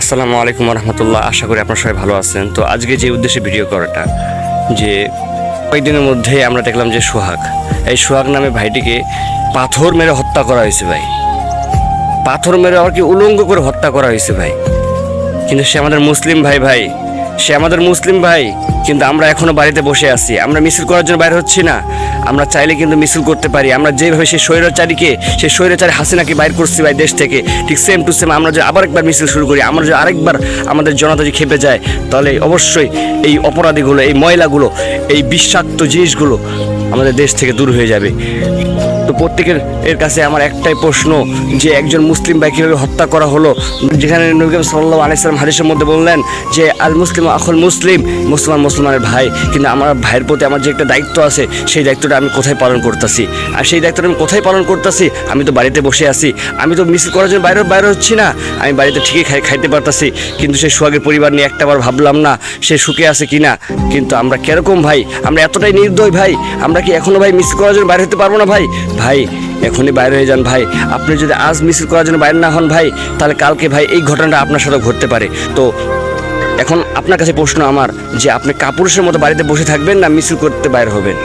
আসসালামু আলাইকুম রহমতুল্লাহ। আশা করি আপনারা সবাই ভালো আছেন। তো আজকে যে উদ্দেশ্যে ভিডিও করাটা, যে কয়েকদিনের মধ্যে আমরা দেখলাম যে এই সোহাগ নামে ভাইটিকে পাথর মেরে হত্যা করা হয়েছে ভাই। পাথর মেরে আর কি উলঙ্গ করে হত্যা করা হয়েছে ভাই। কিন্তু সে আমাদের মুসলিম ভাই, সে আমাদের মুসলিম ভাই। কিন্তু আমরা এখনো বাড়িতে বসে আছি, আমরা মিছিল করার জন্য বাইরে হচ্ছি না। আমরা চাইলে কিন্তু মিছিল করতে পারি। আমরা যেভাবে সেই স্বৈরাচারী হাসিনাকে বাইর করছি ভাই দেশ থেকে, ঠিক সেম টু সেম আমরা যে আবার একবার মিছিল শুরু করি, আমরা যে আরেকবার আমাদের জনতা যে খেপে যায়, তাহলে অবশ্যই এই অপরাধীগুলো, এই ময়লাগুলো, এই বিষাক্ত জিনিসগুলো আমাদের দেশ থেকে দূর হয়ে যাবে। তো প্রত্যেকের কাছে আমার একটাই প্রশ্ন, যে একজন মুসলিম ভাই কীভাবে হত্যা করা হলো, যেখানে নবী করিম সাল্লাল্লাহু আলাইহি ওয়াসাল্লাম হাদিসের মধ্যে বললেন যে আল মুসলিম আখুল মুসলিম, মুসলমানের ভাই। কিন্তু আমার ভাইয়ের প্রতি আমার যে একটা দায়িত্ব আছে, সেই দায়িত্বটা আমি কোথায় পালন করতেছি? আর সেই দায়িত্বটা আমি কোথায় পালন করতেছি? আমি তো বাড়িতে বসে আছি, আমি তো মিছিল করার জন্য বাইরে হচ্ছি না। আমি বাড়িতে ঠিকই খাইতে পারতাছি, কিন্তু সেই সোহাগের পরিবার নিয়ে একটাবার ভাবলাম না সে সুখে আছে কিনা। কিন্তু আমরা কিরকম ভাই, আমরা এতটাই নির্দয় ভাই, আমরা কি এখনো ভাই মিছিল করার জন্য বাইরে হতে পারবো না ভাই? এখনই বাইরে হয়ে যান ভাই। আপনি যদি আজ মিছিল করার জন্য বাইরে না হন ভাই, তাহলে কালকে ভাই এই ঘটনাটা আপনার সাথে ঘটতে পারে। তো এখন আপনার কাছে প্রশ্ন আমার, যে আপনি কাপুরুষের মতো বাড়িতে বসে থাকবেন না মিছিল করতে বাইরে হবেন?